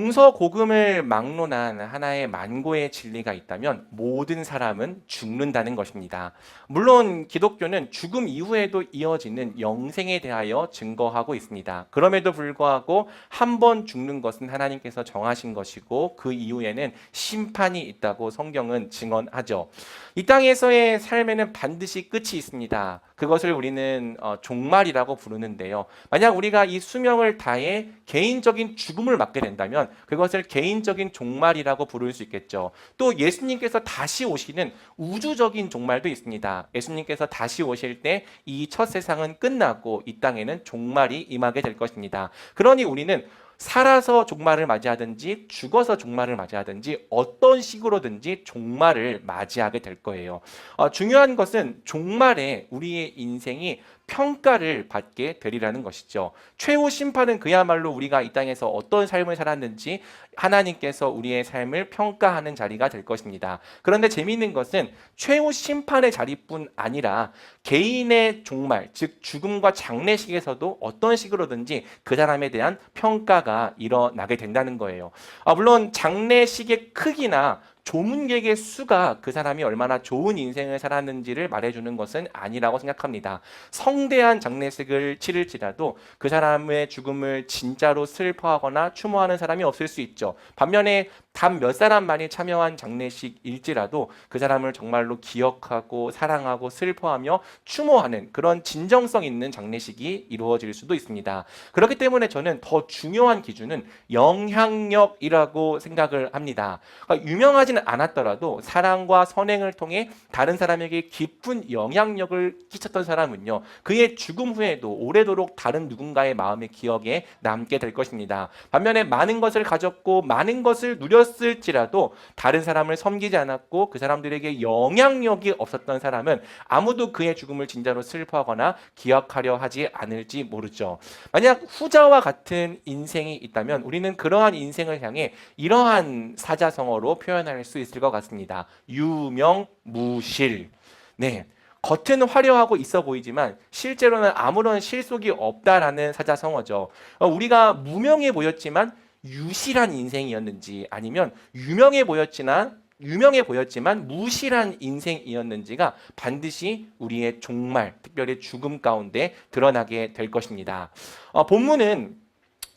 동서고금을 막론한 하나의 만고의 진리가 있다면 모든 사람은 죽는다는 것입니다. 물론 기독교는 죽음 이후에도 이어지는 영생에 대하여 증거하고 있습니다. 그럼에도 불구하고 한 번 죽는 것은 하나님께서 정하신 것이고 그 이후에는 심판이 있다고 성경은 증언하죠. 이 땅에서의 삶에는 반드시 끝이 있습니다. 그것을 우리는 종말이라고 부르는데요. 만약 우리가 이 수명을 다해 개인적인 죽음을 맞게 된다면 그것을 개인적인 종말이라고 부를 수 있겠죠. 또 예수님께서 다시 오시는 우주적인 종말도 있습니다. 예수님께서 다시 오실 때 이 첫 세상은 끝나고 이 땅에는 종말이 임하게 될 것입니다. 그러니 우리는 살아서 종말을 맞이하든지 죽어서 종말을 맞이하든지 어떤 식으로든지 종말을 맞이하게 될 거예요. 중요한 것은 종말에 우리의 인생이 평가를 받게 되리라는 것이죠. 최후 심판은 그야말로 우리가 이 땅에서 어떤 삶을 살았는지 하나님께서 우리의 삶을 평가하는 자리가 될 것입니다. 그런데 재미있는 것은 최후 심판의 자리뿐 아니라 개인의 종말, 즉 죽음과 장례식에서도 어떤 식으로든지 그 사람에 대한 평가가 일어나게 된다는 거예요. 물론 장례식의 크기나 조문객의 수가 그 사람이 얼마나 좋은 인생을 살았는지를 말해주는 것은 아니라고 생각합니다. 성대한 장례식을 치를지라도 그 사람의 죽음을 진짜로 슬퍼하거나 추모하는 사람이 없을 수 있죠. 반면에 단 몇 사람만이 참여한 장례식일지라도 그 사람을 정말로 기억하고 사랑하고 슬퍼하며 추모하는 그런 진정성 있는 장례식이 이루어질 수도 있습니다. 그렇기 때문에 저는 더 중요한 기준은 영향력이라고 생각을 합니다. 그러니까 유명하지는 않았더라도 사랑과 선행을 통해 다른 사람에게 깊은 영향력을 끼쳤던 사람은요, 그의 죽음 후에도 오래도록 다른 누군가의 마음의 기억에 남게 될 것입니다. 반면에 많은 것을 가졌고 많은 것을 누렸을지라도 다른 사람을 섬기지 않았고 그 사람들에게 영향력이 없었던 사람은 아무도 그의 죽음을 진짜로 슬퍼하거나 기억하려 하지 않을지 모르죠. 만약 후자와 같은 인생이 있다면 우리는 그러한 인생을 향해 이러한 사자성어로 표현할 수 있을 것 같습니다. 유명무실. 네. 겉은 화려하고 있어 보이지만 실제로는 아무런 실속이 없다라는 사자성어죠. 우리가 무명해 보였지만 유실한 인생이었는지 아니면 유명해 보였지만 무실한 인생이었는지가 반드시 우리의 종말, 특별히 죽음 가운데 드러나게 될 것입니다. 본문은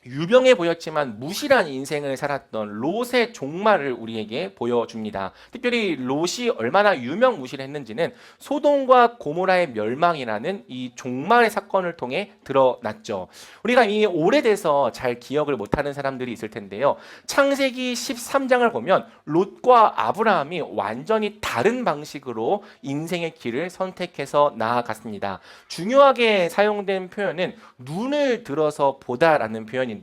유명해 보였지만 무실한 인생을 살았던 롯의 종말을 우리에게 보여줍니다. 특별히 롯이 얼마나 유명무실했는지는 소돔과 고모라의 멸망이라는 이 종말의 사건을 통해 드러났죠. 우리가 이미 오래돼서 잘 기억을 못하는 사람들이 있을 텐데요. 창세기 13장을 보면 롯과 아브라함이 완전히 다른 방식으로 인생의 길을 선택해서 나아갔습니다. 중요하게 사용된 표현은 눈을 들어서 보다라는 표현인데요.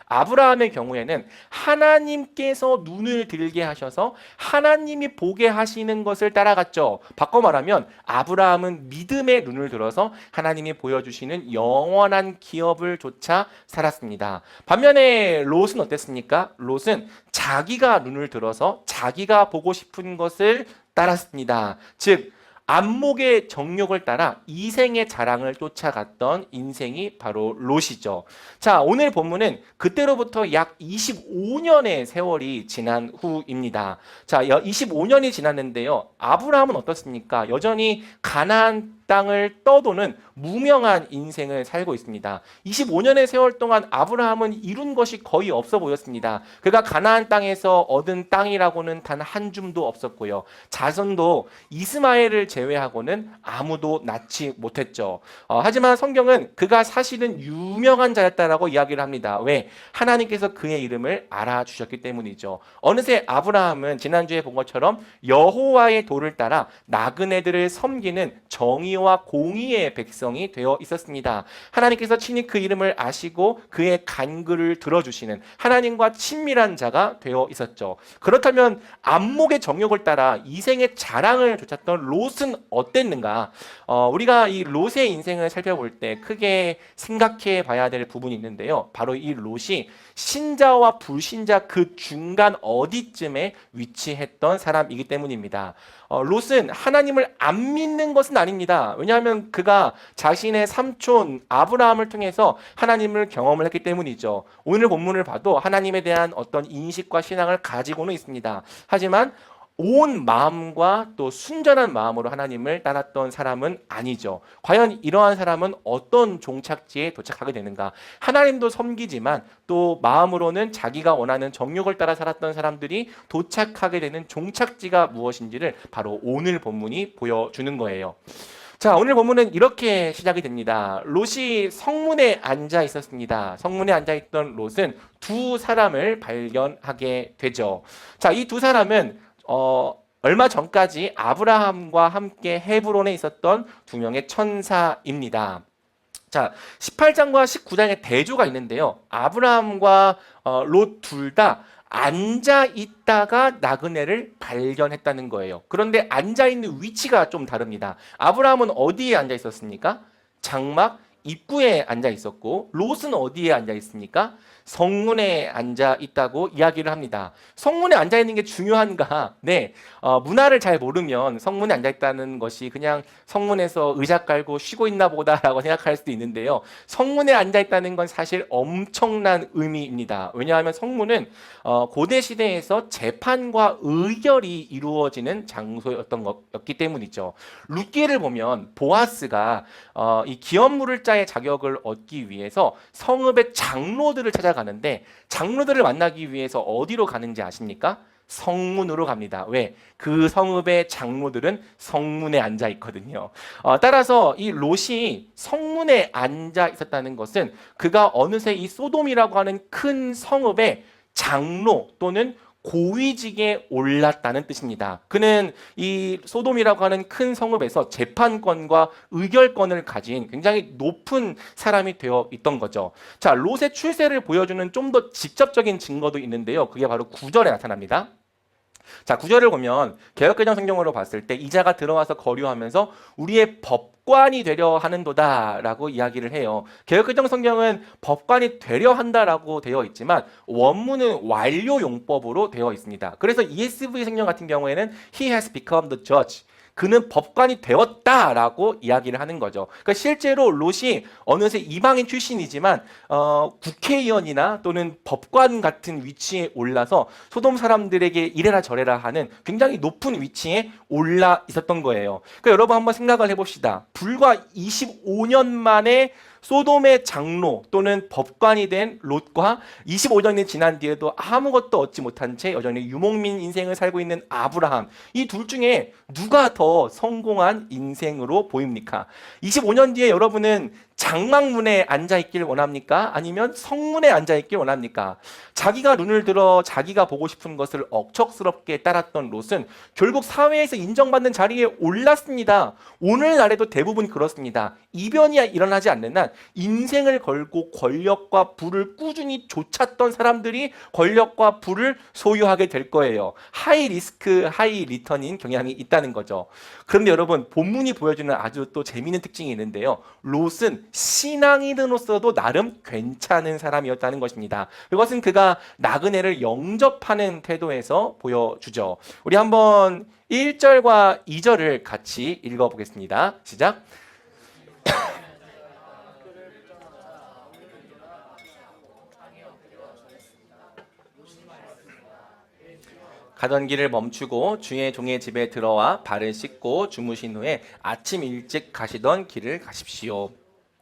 아브라함의 경우에는 하나님께서 눈을 들게 하셔서 하나님이 보게 하시는 것을 따라갔죠. 바꿔 말하면 아브라함은 믿음의 눈을 들어서 하나님이 보여주시는 영원한 기업을 쫓아 살았습니다. 반면에 롯은 어땠습니까? 롯은 자기가 눈을 들어서 자기가 보고 싶은 것을 따랐습니다. 즉 안목의 정욕을 따라 이생의 자랑을 쫓아갔던 인생이 바로 롯이죠. 자, 오늘 본문은 그때로부터 약 25년의 세월이 지난 후입니다. 자, 25년이 지났는데요. 아브라함은 어떻습니까? 여전히 가나안 땅을 떠도는 무명한 인생을 살고 있습니다. 25년의 세월 동안 아브라함은 이룬 것이 거의 없어 보였습니다. 그가 가나안 땅에서 얻은 땅이라고는 단 한 줌도 없었고요. 자손도 이스마엘을 제외하고는 아무도 낳지 못했죠. 하지만 성경은 그가 사실은 유명한 자였다라고 이야기를 합니다. 왜? 하나님께서 그의 이름을 알아주셨기 때문이죠. 어느새 아브라함은 지난주에 본 것처럼 여호와의 도를 따라 나그네들을 섬기는 정의와 공의의 백성이 되어 있었습니다. 하나님께서 친히 그 이름을 아시고 그의 간구를 들어주시는 하나님과 친밀한 자가 되어 있었죠. 그렇다면 안목의 정욕을 따라 이생의 자랑을 쫓았던 롯은 어땠는가? 우리가 이 롯의 인생을 살펴볼 때 크게 생각해 봐야 될 부분이 있는데요. 바로 이 롯이 신자와 불신자 그 중간 어디쯤에 위치했던 사람이기 때문입니다. 롯은 하나님을 안 믿는 것은 아닙니다. 것입니다. 왜냐하면 그가 자신의 삼촌 아브라함을 통해서 하나님을 경험을 했기 때문이죠. 오늘 본문을 봐도 하나님에 대한 어떤 인식과 신앙을 가지고는 있습니다. 하지만 온 마음과 또 순전한 마음으로 하나님을 따랐던 사람은 아니죠. 과연 이러한 사람은 어떤 종착지에 도착하게 되는가? 하나님도 섬기지만 또 마음으로는 자기가 원하는 정욕을 따라 살았던 사람들이 도착하게 되는 종착지가 무엇인지를 바로 오늘 본문이 보여주는 거예요. 자, 오늘 본문은 이렇게 시작이 됩니다. 롯이 성문에 앉아 있었습니다. 성문에 앉아 있던 롯은 두 사람을 발견하게 되죠. 자, 이 두 사람은 얼마 전까지 아브라함과 함께 헤브론에 있었던 두 명의 천사입니다. 자, 18장과 19장에 대조가 있는데요. 아브라함과 롯 둘 다 앉아 있다가 나그네를 발견했다는 거예요. 그런데 앉아 있는 위치가 좀 다릅니다. 아브라함은 어디에 앉아 있었습니까? 장막 입구에 앉아 있었고, 롯은 어디에 앉아 있습니까? 성문에 앉아 있다고 이야기를 합니다. 성문에 앉아 있는 게 중요한가? 네, 문화를 잘 모르면 성문에 앉아 있다는 것이 그냥 성문에서 의자 깔고 쉬고 있나 보다라고 생각할 수도 있는데요. 성문에 앉아 있다는 건 사실 엄청난 의미입니다. 왜냐하면 성문은 고대 시대에서 재판과 의결이 이루어지는 장소였던 것였기 때문이죠. 룻기를 보면 보아스가 이 기업물을 자의 자격을 얻기 위해서 성읍의 장로들을 찾아가는데, 장로들을 만나기 위해서 어디로 가는지 아십니까? 성문으로 갑니다. 왜? 그 성읍의 장로들은 성문에 앉아 있거든요. 따라서 이 롯이 성문에 앉아 있었다는 것은 그가 어느새 이 소돔이라고 하는 큰 성읍의 장로 또는 고위직에 올랐다는 뜻입니다. 그는 이 소돔이라고 하는 큰 성읍에서 재판권과 의결권을 가진 굉장히 높은 사람이 되어 있던 거죠. 자, 롯의 출세를 보여주는 좀 더 직접적인 증거도 있는데요. 그게 바로 9절에 나타납니다. 자, 9절을 보면 개역개정 성경으로 봤을 때 이자가 들어와서 거류하면서 우리의 법관이 되려 하는도다라고 이야기를 해요. 개역개정 성경은 법관이 되려 한다라고 되어 있지만 원문은 완료 용법으로 되어 있습니다. 그래서 ESV 성경 같은 경우에는 He has become the judge. 그는 법관이 되었다라고 이야기를 하는 거죠. 그러니까 실제로 롯이 어느새 이방인 출신이지만 국회의원이나 또는 법관 같은 위치에 올라서 소돔 사람들에게 이래라 저래라 하는 굉장히 높은 위치에 올라 있었던 거예요. 그러니까 여러분 한번 생각을 해봅시다. 불과 25년 만에 소돔의 장로 또는 법관이 된 롯과 25년이 지난 뒤에도 아무것도 얻지 못한 채 여전히 유목민 인생을 살고 있는 아브라함, 이 둘 중에 누가 더 성공한 인생으로 보입니까? 25년 뒤에 여러분은 장막문에 앉아있길 원합니까? 아니면 성문에 앉아있길 원합니까? 자기가 눈을 들어 자기가 보고 싶은 것을 억척스럽게 따랐던 롯은 결국 사회에서 인정받는 자리에 올랐습니다. 오늘날에도 대부분 그렇습니다. 이변이 일어나지 않는 한 인생을 걸고 권력과 부를 꾸준히 쫓았던 사람들이 권력과 부를 소유하게 될 거예요. 하이 리스크, 하이 리턴인 경향이 있다는 거죠. 그런데 여러분, 본문이 보여주는 아주 또 재미있는 특징이 있는데요. 롯은 신앙인으로서도 나름 괜찮은 사람이었다는 것입니다. 이것은 그가 나그네를 영접하는 태도에서 보여주죠. 우리 한번 1절과 2절을 같이 읽어보겠습니다. 시작. 가던 길을 멈추고 주의 종의 집에 들어와 발을 씻고 주무신 후에 아침 일찍 가시던 길을 가십시오.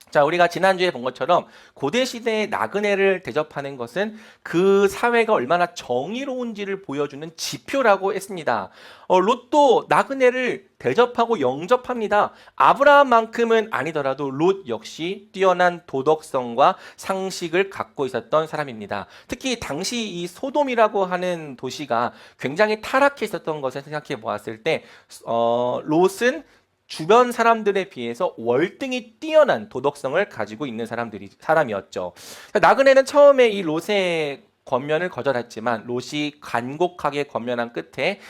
자, 우리가 지난주에 본 것처럼 고대 시대의 나그네를 대접하는 것은 그 사회가 얼마나 정의로운지를 보여주는 지표라고 했습니다. 롯도 나그네를 대접하고 영접합니다. 아브라함만큼은 아니더라도 롯 역시 뛰어난 도덕성과 상식을 갖고 있었던 사람입니다. 특히 당시 이 소돔이라고 하는 도시가 굉장히 타락해 있었던 것을 생각해 보았을 때 롯은 주변 사람들에 비해서 월등히 뛰어난 도덕성을 가지고 있는 사람이었죠. 나그네는 처음에 이 롯의 권면을 거절했지만 롯이 간곡하게 권면한 끝에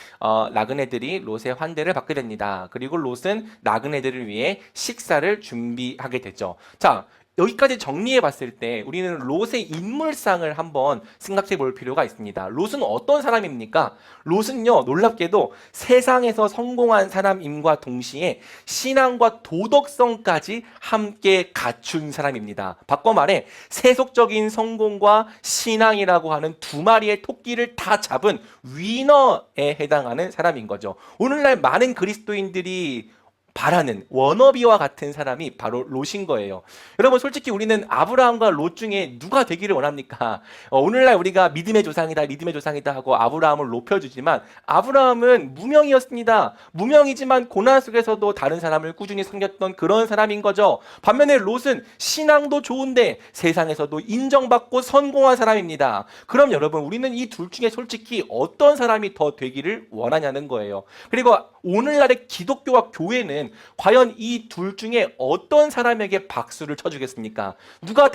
나그네들이 롯의 환대를 받게 됩니다. 그리고 롯은 나그네들을 위해 식사를 준비하게 되죠. 자, 여기까지 정리해 봤을 때 우리는 롯의 인물상을 한번 생각해 볼 필요가 있습니다. 롯은 어떤 사람입니까? 롯은요, 놀랍게도 세상에서 성공한 사람임과 동시에 신앙과 도덕성까지 함께 갖춘 사람입니다. 바꿔 말해 세속적인 성공과 신앙이라고 하는 두 마리의 토끼를 다 잡은 위너에 해당하는 사람인 거죠. 오늘날 많은 그리스도인들이 바라는 워너비와 같은 사람이 바로 롯인 거예요. 여러분, 솔직히 우리는 아브라함과 롯 중에 누가 되기를 원합니까? 오늘날 우리가 믿음의 조상이다, 믿음의 조상이다 하고 아브라함을 높여주지만 아브라함은 무명이었습니다. 무명이지만 고난 속에서도 다른 사람을 꾸준히 섬겼던 그런 사람인 거죠. 반면에 롯은 신앙도 좋은데 세상에서도 인정받고 성공한 사람입니다. 그럼 여러분, 우리는 이 둘 중에 솔직히 어떤 사람이 더 되기를 원하냐는 거예요. 그리고 오늘날의 기독교와 교회는 과연 이 둘 중에 어떤 사람에게 박수를 쳐주겠습니까? 누가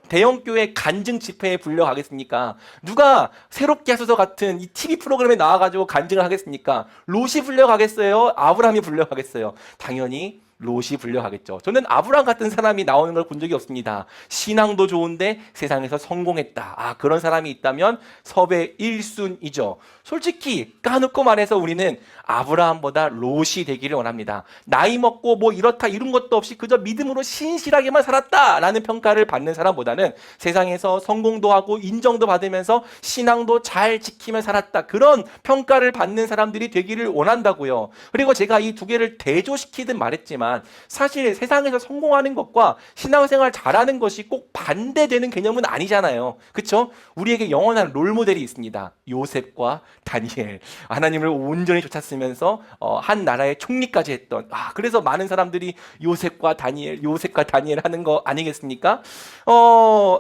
대형교회 간증 집회에 불려가겠습니까? 누가 새롭게 하소서 같은 이 TV 프로그램에 나와가지고 간증을 하겠습니까? 롯이 불려가겠어요? 아브라함이 불려가겠어요? 당연히 롯이 불려가겠죠. 저는 아브라함 같은 사람이 나오는 걸 본 적이 없습니다. 신앙도 좋은데 세상에서 성공했다. 그런 사람이 있다면 섭외 1순위죠. 솔직히 까놓고 말해서 우리는 아브라함보다 롯이 되기를 원합니다. 나이 먹고 뭐 이렇다 이런 것도 없이 그저 믿음으로 신실하게만 살았다라는 평가를 받는 사람보다는 세상에서 성공도 하고 인정도 받으면서 신앙도 잘 지키며 살았다. 그런 평가를 받는 사람들이 되기를 원한다고요. 그리고 제가 이 두 개를 대조시키듯 말했지만 사실 세상에서 성공하는 것과 신앙생활 잘하는 것이 꼭 반대되는 개념은 아니잖아요. 그렇죠? 우리에게 영원한 롤모델이 있습니다. 요셉과 다니엘. 하나님을 온전히 쫓았으면서 한 나라의 총리까지 했던, 그래서 많은 사람들이 요셉과 다니엘 하는 거 아니겠습니까?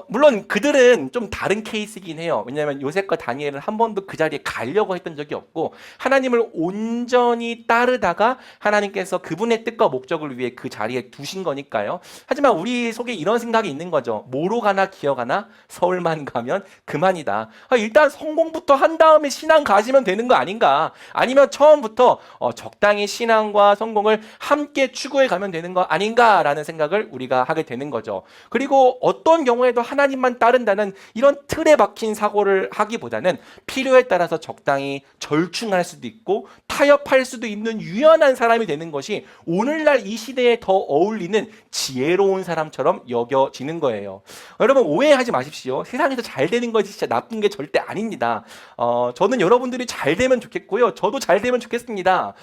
물론 그들은 좀 다른 케이스이긴 해요. 왜냐하면 요셉과 다니엘은 한 번도 그 자리에 가려고 했던 적이 없고 하나님을 온전히 따르다가 하나님께서 그분의 뜻과 목적을 위해 그 자리에 두신 거니까요. 하지만 우리 속에 이런 생각이 있는 거죠. 뭐로 가나 기어가나 서울만 가면 그만이다. 일단 성공부터 한 다음에 신앙 가지면 되는 거 아닌가? 아니면 처음부터 적당히 신앙과 성공을 함께 추구해 가면 되는 거 아닌가라는 생각을 우리가 하게 되는 거죠. 그리고 어떤 경우에도 하나님만 따른다는 이런 틀에 박힌 사고를 하기보다는 필요에 따라서 적당히 절충할 수도 있고 타협할 수도 있는 유연한 사람이 되는 것이 오늘날 이 시대에 더 어울리는 지혜로운 사람처럼 여겨지는 거예요. 여러분, 오해하지 마십시오. 세상에서 잘 되는 것이 진짜 나쁜 게 절대 아닙니다. 저는 여러분들이 잘 되면 좋겠고요. 저도 잘 되면 좋겠습니다.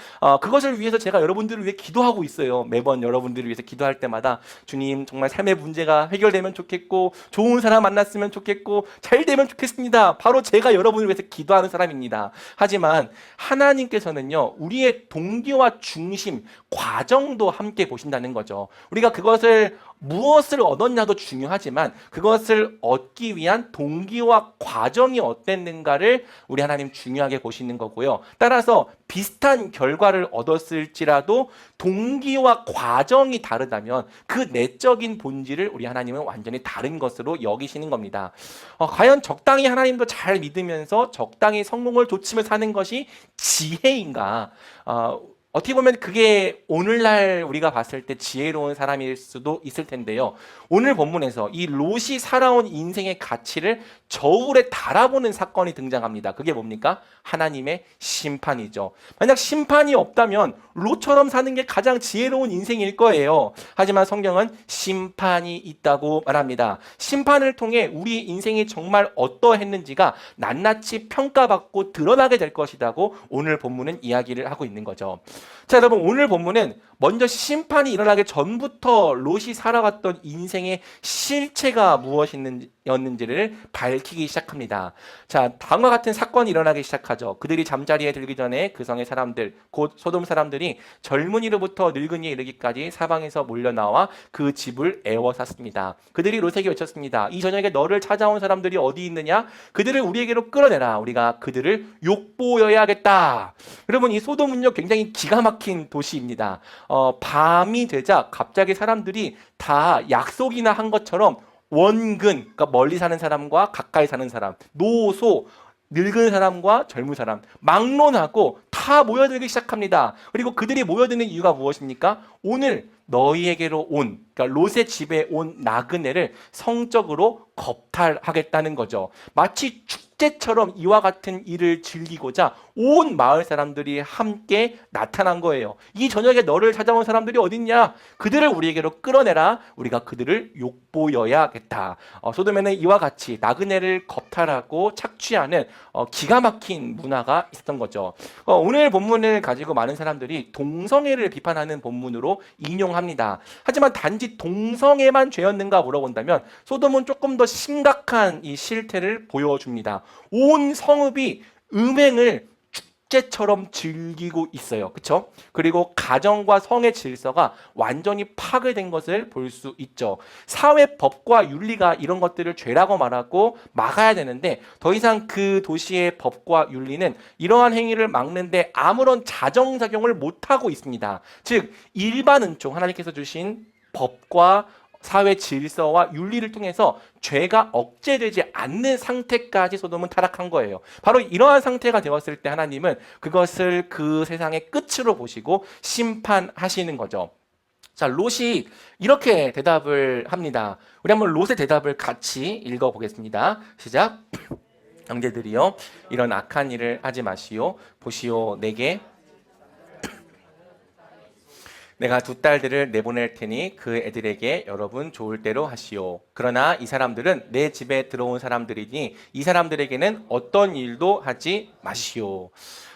그것을 위해서 제가 여러분들을 위해 기도하고 있어요. 매번 여러분들을 위해서 기도할 때마다 주님, 정말 삶의 문제가 해결되면 좋겠고 좋은 사람 만났으면 좋겠고 잘 되면 좋겠습니다. 바로 제가 여러분을 위해서 기도하는 사람입니다. 하지만 하나님께서는요, 우리의 동기와 중심, 과정도 함께 보신다는 거죠. 우리가 그것을 무엇을 얻었냐도 중요하지만 그것을 얻기 위한 동기와 과정이 어땠는가를 우리 하나님 중요하게 보시는 거고요. 따라서 비슷한 결과를 얻었을지라도 동기와 과정이 다르다면 그 내적인 본질을 우리 하나님은 완전히 다른 것으로 여기시는 겁니다. 과연 적당히 하나님도 잘 믿으면서 적당히 성공을 좇으며 사는 것이 지혜인가? 어떻게 보면 그게 오늘날 우리가 봤을 때 지혜로운 사람일 수도 있을 텐데요. 오늘 본문에서 이 롯이 살아온 인생의 가치를 저울에 달아보는 사건이 등장합니다. 그게 뭡니까? 하나님의 심판이죠. 만약 심판이 없다면 롯처럼 사는 게 가장 지혜로운 인생일 거예요. 하지만 성경은 심판이 있다고 말합니다. 심판을 통해 우리 인생이 정말 어떠했는지가 낱낱이 평가받고 드러나게 될 것이라고 오늘 본문은 이야기를 하고 있는 거죠. 자, 여러분, 오늘 본문은 먼저 심판이 일어나기 전부터 롯이 살아왔던 인생의 실체가 무엇이었는지를 밝히기 시작합니다. 자, 다음과 같은 사건이 일어나기 시작하죠. 그들이 잠자리에 들기 전에 그 성의 사람들, 곧 소돔 사람들이 젊은이로부터 늙은이에 이르기까지 사방에서 몰려나와 그 집을 애워쌌습니다. 그들이 롯에게 외쳤습니다. 이 저녁에 너를 찾아온 사람들이 어디 있느냐? 그들을 우리에게로 끌어내라. 우리가 그들을 욕보여야겠다. 여러분, 이 소돔은요, 굉장히 기가 막힌 도시입니다. 밤이 되자 갑자기 사람들이 다 약속이나 한 것처럼 원근, 그러니까 멀리 사는 사람과 가까이 사는 사람, 노소, 늙은 사람과 젊은 사람, 막론하고 다 모여들기 시작합니다. 그리고 그들이 모여드는 이유가 무엇입니까? 오늘 너희에게로 온, 그러니까 롯의 집에 온 나그네를 성적으로 겁탈하겠다는 거죠. 마치 축제처럼 이와 같은 일을 즐기고자 온 마을 사람들이 함께 나타난 거예요. 이 저녁에 너를 찾아온 사람들이 어딨냐? 그들을 우리에게로 끌어내라. 우리가 그들을 욕보여야겠다. 소돔에는 이와 같이 나그네를 겁탈하고 착취하는 기가 막힌 문화가 있었던 거죠. 오늘 본문을 가지고 많은 사람들이 동성애를 비판하는 본문으로 인용합니다. 하지만 단지 동성애만 죄였는가 물어본다면 소돔은 조금 더 심각한 이 실태를 보여줍니다. 온 성읍이 음행을 축제처럼 즐기고 있어요. 그렇죠? 그리고 가정과 성의 질서가 완전히 파괴된 것을 볼 수 있죠. 사회 법과 윤리가 이런 것들을 죄라고 말하고 막아야 되는데 더 이상 그 도시의 법과 윤리는 이러한 행위를 막는데 아무런 자정작용을 못하고 있습니다. 즉 일반 은총, 하나님께서 주신 법과 사회 질서와 윤리를 통해서 죄가 억제되지 않는 상태까지 소돔은 타락한 거예요. 바로 이러한 상태가 되었을 때 하나님은 그것을 그 세상의 끝으로 보시고 심판하시는 거죠. 자, 롯이 이렇게 대답을 합니다. 우리 한번 롯의 대답을 같이 읽어보겠습니다. 시작. 형제들이여, 이런 악한 일을 하지 마시오. 보시오, 내가 두 딸들을 내보낼 테니 그 애들에게 여러분 좋을 대로 하시오. 그러나 이 사람들은 내 집에 들어온 사람들이니 이 사람들에게는 어떤 일도 하지 마시오.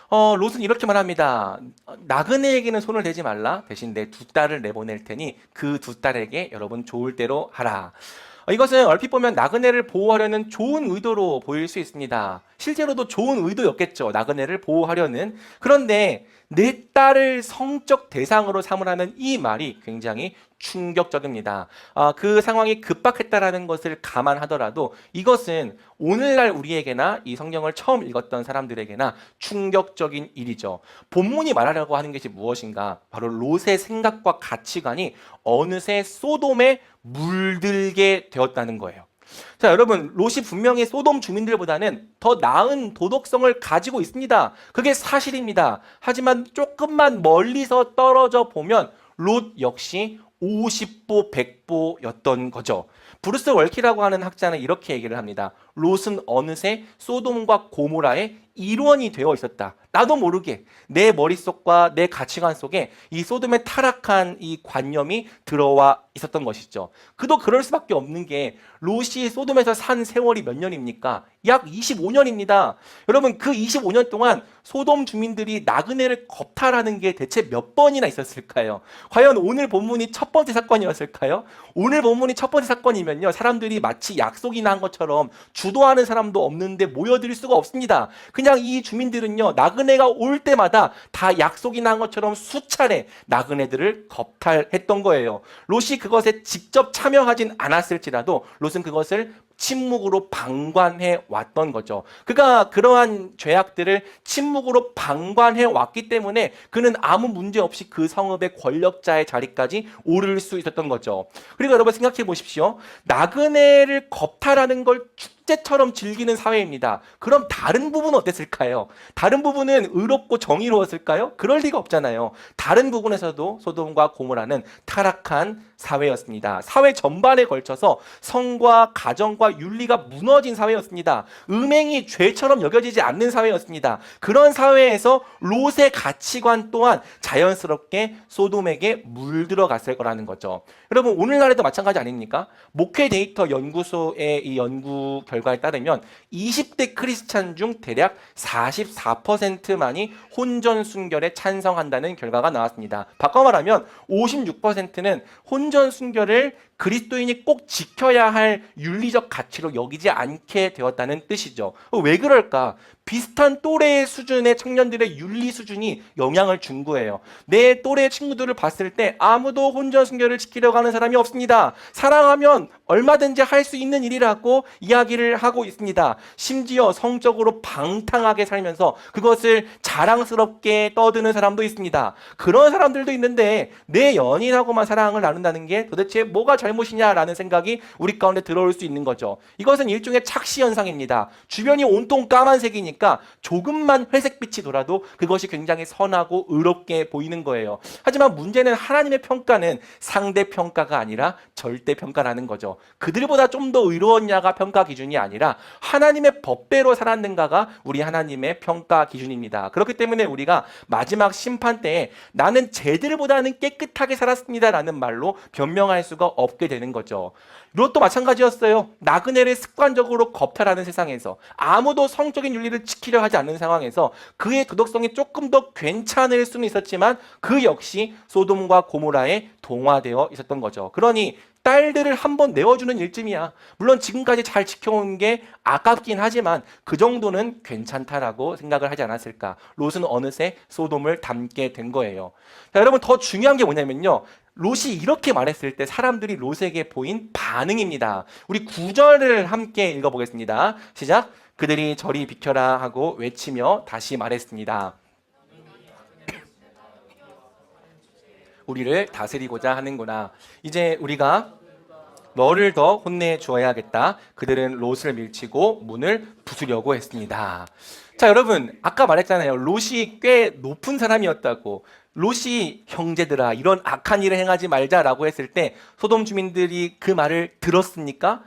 롯은 이렇게 말합니다. 나그네에게는 손을 대지 말라. 대신 내 두 딸을 내보낼 테니 그 두 딸에게 여러분 좋을 대로 하라. 이것은 얼핏 보면 나그네를 보호하려는 좋은 의도로 보일 수 있습니다. 실제로도 좋은 의도였겠죠. 나그네를 보호하려는. 그런데 내 딸을 성적 대상으로 삼으라는 이 말이 굉장히 충격적입니다. 그 상황이 급박했다라는 것을 감안하더라도 이것은 오늘날 우리에게나 이 성경을 처음 읽었던 사람들에게나 충격적인 일이죠. 본문이 말하려고 하는 것이 무엇인가? 바로 롯의 생각과 가치관이 어느새 소돔에 물들게 되었다는 거예요. 자, 여러분, 롯이 분명히 소돔 주민들보다는 더 나은 도덕성을 가지고 있습니다. 그게 사실입니다. 하지만 조금만 멀리서 떨어져 보면 롯 역시 50보 100보였던 거죠. 브루스 월키라고 하는 학자는 이렇게 얘기를 합니다. 롯은 어느새 소돔과 고모라의 일원이 되어 있었다. 나도 모르게 내 머릿속과 내 가치관 속에 이 소돔의 타락한 이 관념이 들어와 있었던 것이죠. 그도 그럴 수밖에 없는 게 롯이 소돔에서 산 세월이 몇 년입니까? 약 25년입니다. 여러분, 그 25년 동안 소돔 주민들이 나그네를 겁탈하는 게 대체 몇 번이나 있었을까요? 과연 오늘 본문이 첫 번째 사건이었을까요? 오늘 본문이 첫 번째 사건이면요, 사람들이 마치 약속이나 한 것처럼 주도하는 사람도 없는데 모여들 수가 없습니다. 그냥 이 주민들은요, 나그네가 올 때마다 다 약속이나 한 것처럼 수차례 나그네들을 겁탈했던 거예요. 롯이 그것에 직접 참여하진 않았을지라도 롯은 그것을 침묵으로 방관해 왔던 거죠. 그가 그러한 죄악들을 침묵으로 방관해 왔기 때문에 그는 아무 문제 없이 그 성읍의 권력자의 자리까지 오를 수 있었던 거죠. 그리고 여러분 생각해 보십시오. 나그네를 겁탈하는 걸 축제처럼 즐기는 사회입니다. 그럼 다른 부분은 어땠을까요? 다른 부분은 의롭고 정의로웠을까요? 그럴 리가 없잖아요. 다른 부분에서도 소돔과 고모라는 타락한 사회였습니다. 사회 전반에 걸쳐서 성과 가정과 윤리가 무너진 사회였습니다. 음행이 죄처럼 여겨지지 않는 사회였습니다. 그런 사회에서 롯의 가치관 또한 자연스럽게 소돔에게 물들어갔을 거라는 거죠. 여러분, 오늘날에도 마찬가지 아닙니까? 목회 데이터 연구소의 이 연구 결과에 따르면 20대 크리스찬 중 대략 44%만이 혼전 순결에 찬성한다는 결과가 나왔습니다. 바꿔 말하면 56%는 혼전 순결을 그리스도인이 꼭 지켜야 할 윤리적 가치로 여기지 않게 되었다는 뜻이죠. 왜 그럴까? 비슷한 또래 수준의 청년들의 윤리 수준이 영향을 준 거예요. 내 또래 친구들을 봤을 때 아무도 혼전 순결을 지키려고 하는 사람이 없습니다. 사랑하면 얼마든지 할 수 있는 일이라고 이야기를 하고 있습니다. 심지어 성적으로 방탕하게 살면서 그것을 자랑스럽게 떠드는 사람도 있습니다. 그런 사람들도 있는데 내 연인하고만 사랑을 나눈다는 게 도대체 뭐가 잘못이냐라는 생각이 우리 가운데 들어올 수 있는 거죠. 이것은 일종의 착시 현상입니다. 주변이 온통 까만색이니까 조금만 회색빛이 돌아도 그것이 굉장히 선하고 의롭게 보이는 거예요. 하지만 문제는 하나님의 평가는 상대 평가가 아니라 절대 평가라는 거죠. 그들보다 좀 더 의로웠냐가 평가 기준이 아니라 하나님의 법대로 살았는가가 우리 하나님의 평가 기준입니다. 그렇기 때문에 우리가 마지막 심판 때에 나는 쟤들보다는 깨끗하게 살았습니다라는 말로 변명할 수가 없게 되는 거죠. 롯도 마찬가지였어요. 나그네를 습관적으로 겁탈하는 세상에서 아무도 성적인 윤리를 지키려 하지 않는 상황에서 그의 도덕성이 조금 더 괜찮을 수는 있었지만 그 역시 소돔과 고모라에 동화되어 있었던 거죠. 그러니 딸들을 한번 내어주는 일쯤이야. 물론 지금까지 잘 지켜온 게 아깝긴 하지만 그 정도는 괜찮다라고 생각을 하지 않았을까. 롯은 어느새 소돔을 닮게 된 거예요. 자, 여러분 더 중요한 게 뭐냐면요. 롯이 이렇게 말했을 때 사람들이 롯에게 보인 반응입니다. 우리 9절을 함께 읽어보겠습니다. 시작. 그들이 저리 비켜라 하고 외치며 다시 말했습니다. 우리를 다스리고자 하는구나. 이제 우리가 너를 더 혼내 주어야겠다. 그들은 롯을 밀치고 문을 부수려고 했습니다. 자, 여러분 아까 말했잖아요. 롯이 꽤 높은 사람이었다고. 롯이 형제들아 이런 악한 일을 행하지 말자라고 했을 때 소돔 주민들이 그 말을 들었습니까?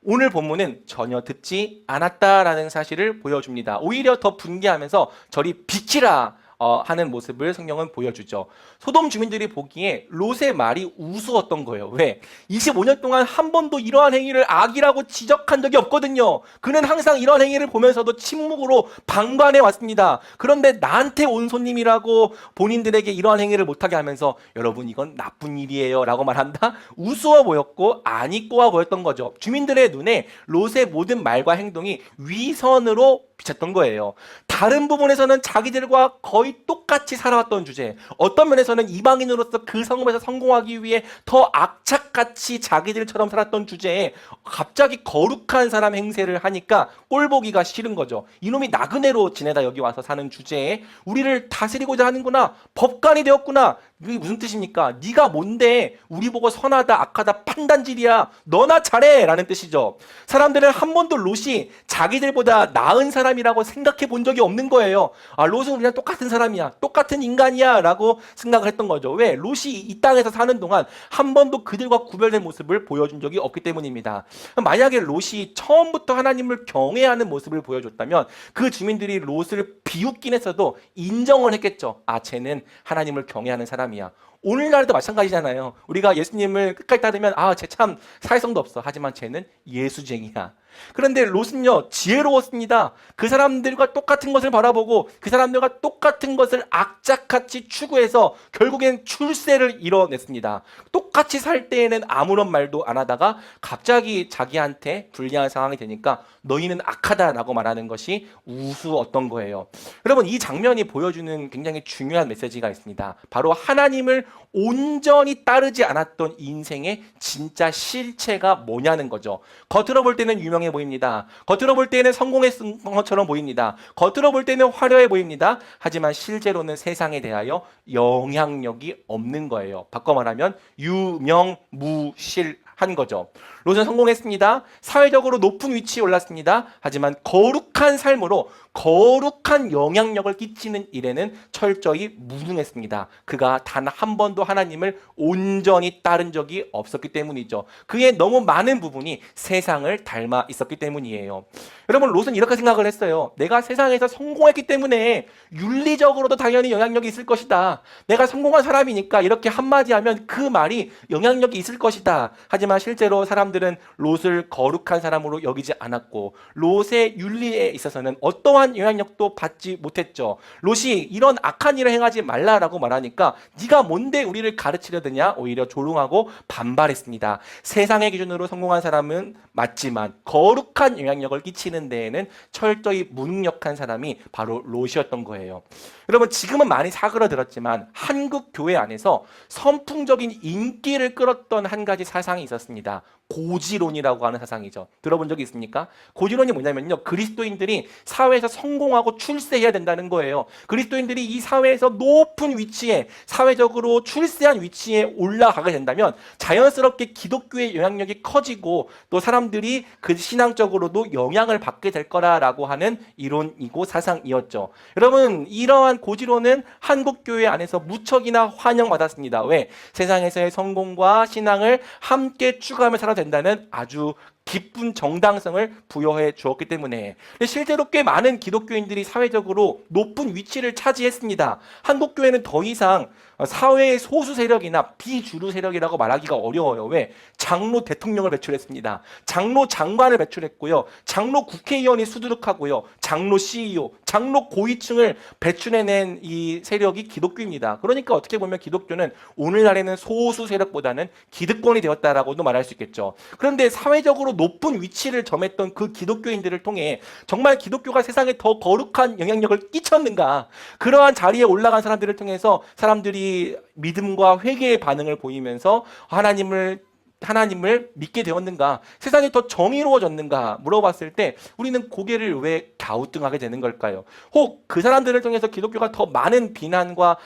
오늘 본문은 전혀 듣지 않았다라는 사실을 보여줍니다. 오히려 더 분개하면서 저리 비키라 하는 모습을 성경은 보여주죠. 소돔 주민들이 보기에 롯의 말이 우스웠던 거예요. 왜? 25년 동안 한 번도 이러한 행위를 악이라고 지적한 적이 없거든요. 그는 항상 이러한 행위를 보면서도 침묵으로 방관해 왔습니다. 그런데 나한테 온 손님이라고 본인들에게 이러한 행위를 못하게 하면서 여러분 이건 나쁜 일이에요 라고 말한다? 우스워 보였고 아니 꼬아 보였던 거죠. 주민들의 눈에 롯의 모든 말과 행동이 위선으로 비쳤던 거예요. 다른 부분에서는 자기들과 거의 똑같이 살아왔던 주제, 어떤 면에서는 이방인으로서 그 성읍에서 성공하기 위해 더 악착같이 자기들처럼 살았던 주제에 갑자기 거룩한 사람 행세를 하니까 꼴보기가 싫은 거죠. 이놈이 나그네로 지내다 여기 와서 사는 주제에 우리를 다스리고자 하는구나, 법관이 되었구나. 이게 무슨 뜻입니까? 네가 뭔데 우리 보고 선하다 악하다 판단질이야, 너나 잘해 라는 뜻이죠. 사람들은 한 번도 롯이 자기들보다 나은 사람이라고 생각해 본 적이 없는 거예요. 아, 롯은 그냥 똑같은 사람이야, 똑같은 인간이야 라고 생각을 했던 거죠. 왜? 롯이 이 땅에서 사는 동안 한 번도 그들과 구별된 모습을 보여준 적이 없기 때문입니다. 만약에 롯이 처음부터 하나님을 경외하는 모습을 보여줬다면 그 주민들이 롯을 비웃긴 했어도 인정을 했겠죠. 아, 쟤는 하나님을 경외하는 사람이야. 오늘날도 마찬가지잖아요. 우리가 예수님을 끝까지 따르면 아, 쟤 참 사회성도 없어. 하지만 쟤는 예수쟁이야. 그런데 롯은요 지혜로웠습니다. 그 사람들과 똑같은 것을 바라보고 그 사람들과 똑같은 것을 악착같이 추구해서 결국엔 출세를 이뤄냈습니다. 똑같이 살 때에는 아무런 말도 안 하다가 갑자기 자기한테 불리한 상황이 되니까 너희는 악하다라고 말하는 것이 우스웠던 거예요. 여러분 이 장면이 보여주는 굉장히 중요한 메시지가 있습니다. 바로 하나님을 온전히 따르지 않았던 인생의 진짜 실체가 뭐냐는 거죠. 겉으로 볼 때는 유명해 보입니다. 겉으로 볼 때는 성공했던 것처럼 보입니다. 겉으로 볼 때는 화려해 보입니다. 하지만 실제로는 세상에 대하여 영향력이 없는 거예요. 바꿔 말하면 유명무실한 거죠. 롯은 성공했습니다. 사회적으로 높은 위치에 올랐습니다. 하지만 거룩한 삶으로 거룩한 영향력을 끼치는 일에는 철저히 무능했습니다. 그가 단 한 번도 하나님을 온전히 따른 적이 없었기 때문이죠. 그의 너무 많은 부분이 세상을 닮아 있었기 때문이에요. 여러분 롯은 이렇게 생각을 했어요. 내가 세상에서 성공했기 때문에 윤리적으로도 당연히 영향력이 있을 것이다. 내가 성공한 사람이니까 이렇게 한마디 하면 그 말이 영향력이 있을 것이다. 하지만 실제로 사람들은 롯을 거룩한 사람으로 여기지 않았고 롯의 윤리에 있어서는 어떠한 영향력도 받지 못했죠. 롯이 이런 악한 일을 행하지 말라라고 말하니까 네가 뭔데 우리를 가르치려 드냐? 오히려 조롱하고 반발했습니다. 세상의 기준으로 성공한 사람은 맞지만 거룩한 영향력을 끼치는 데에는 철저히 무능력한 사람이 바로 롯이었던 거예요. 여러분 지금은 많이 사그러들었지만 한국 교회 안에서 선풍적인 인기를 끌었던 한 가지 사상이 있었습니다. 고지론이라고 하는 사상이죠. 들어본 적이 있습니까? 고지론이 뭐냐면요, 그리스도인들이 사회에서 성공하고 출세해야 된다는 거예요. 그리스도인들이 이 사회에서 높은 위치에, 사회적으로 출세한 위치에 올라가게 된다면 자연스럽게 기독교의 영향력이 커지고 또 사람들이 그 신앙적으로도 영향을 받게 될 거라고 하는 이론이고 사상이었죠. 여러분, 이러한 고지론은 한국교회 안에서 무척이나 환영받았습니다. 왜? 세상에서의 성공과 신앙을 함께 추구하며 살아야 된다는 아주 기쁜 정당성을 부여해 주었기 때문에. 실제로 꽤 많은 기독교인들이 사회적으로 높은 위치를 차지했습니다. 한국교회는 더 이상 사회의 소수 세력이나 비주류 세력이라고 말하기가 어려워요. 왜? 장로 대통령을 배출했습니다. 장로 장관을 배출했고요. 장로 국회의원이 수두룩하고요. 장로 CEO, 장로 고위층을 배출해낸 이 세력이 기독교입니다. 그러니까 어떻게 보면 기독교는 오늘날에는 소수 세력보다는 기득권이 되었다라고도 말할 수 있겠죠. 그런데 사회적으로 높은 위치를 점했던 그 기독교인들을 통해 정말 기독교가 세상에 더 거룩한 영향력을 끼쳤는가? 그러한 자리에 올라간 사람들을 통해서 사람들이 믿음과 회개의 반응을 보이면서 하나님을 믿게 되었는가? 세상이 더 정의로워졌는가? 물어봤을 때 우리는 고개를 왜 갸우뚱하게 되는 걸까요? 혹 그 사람들을 통해서 기독교가 더 많은 비난과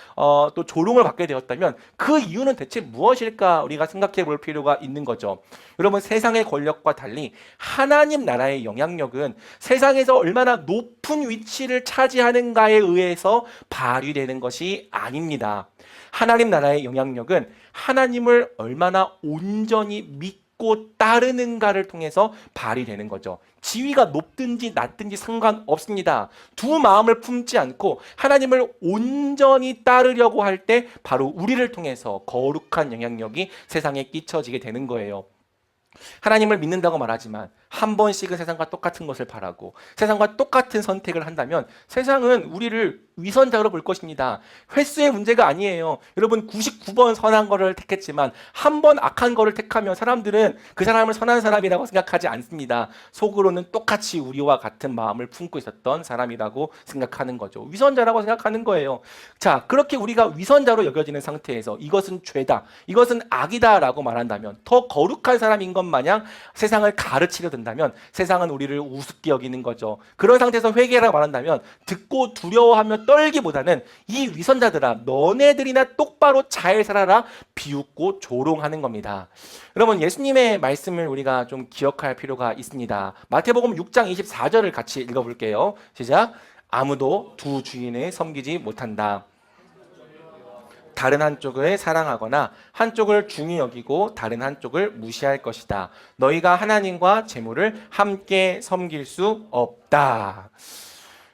또 조롱을 받게 되었다면 그 이유는 대체 무엇일까? 우리가 생각해 볼 필요가 있는 거죠. 여러분, 세상의 권력과 달리 하나님 나라의 영향력은 세상에서 얼마나 높은 위치를 차지하는가에 의해서 발휘되는 것이 아닙니다. 하나님 나라의 영향력은 하나님을 얼마나 온전히 믿고 따르는가를 통해서 발휘되는 거죠. 지위가 높든지 낮든지 상관없습니다. 두 마음을 품지 않고 하나님을 온전히 따르려고 할 때 바로 우리를 통해서 거룩한 영향력이 세상에 끼쳐지게 되는 거예요. 하나님을 믿는다고 말하지만 한 번씩은 세상과 똑같은 것을 바라고 세상과 똑같은 선택을 한다면 세상은 우리를 위선자로 볼 것입니다. 횟수의 문제가 아니에요. 여러분, 99번 선한 거를 택했지만 한 번 악한 거를 택하면 사람들은 그 사람을 선한 사람이라고 생각하지 않습니다. 속으로는 똑같이 우리와 같은 마음을 품고 있었던 사람이라고 생각하는 거죠. 위선자라고 생각하는 거예요. 자, 그렇게 우리가 위선자로 여겨지는 상태에서 이것은 죄다, 이것은 악이다라고 말한다면 더 거룩한 사람인 것 마냥 세상을 가르치려 든다면 세상은 우리를 우습게 여기는 거죠. 그런 상태에서 회개라고 말한다면 듣고 두려워하며 떨기보다는 이 위선자들아, 너네들이나 똑바로 잘 살아라 비웃고 조롱하는 겁니다. 여러분, 예수님의 말씀을 우리가 좀 기억할 필요가 있습니다. 마태복음 6장 24절을 같이 읽어볼게요. 시작. 아무도 두 주인을 섬기지 못한다. 다른 한쪽을 사랑하거나 한쪽을 중히 여기고 다른 한쪽을 무시할 것이다. 너희가 하나님과 재물을 함께 섬길 수 없다.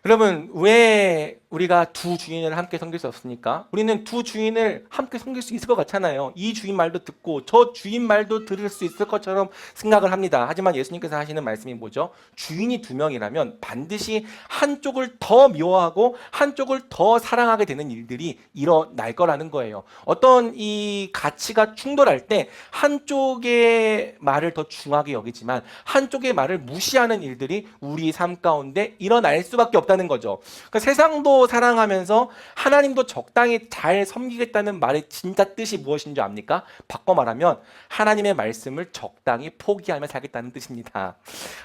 여러분, 왜 우리가 두 주인을 함께 섬길 수 없습니까? 우리는 두 주인을 함께 섬길 수 있을 것 같잖아요. 이 주인 말도 듣고 저 주인 말도 들을 수 있을 것처럼 생각을 합니다. 하지만 예수님께서 하시는 말씀이 뭐죠? 주인이 두 명이라면 반드시 한쪽을 더 미워하고 한쪽을 더 사랑하게 되는 일들이 일어날 거라는 거예요. 어떤 이 가치가 충돌할 때 한쪽의 말을 더 중하게 여기지만 한쪽의 말을 무시하는 일들이 우리 삶 가운데 일어날 수밖에 없다는 거죠. 그러니까 세상도 사랑하면서 하나님도 적당히 잘 섬기겠다는 말의 진짜 뜻이 무엇인 줄 압니까? 바꿔 말하면 하나님의 말씀을 적당히 포기하며 살겠다는 뜻입니다.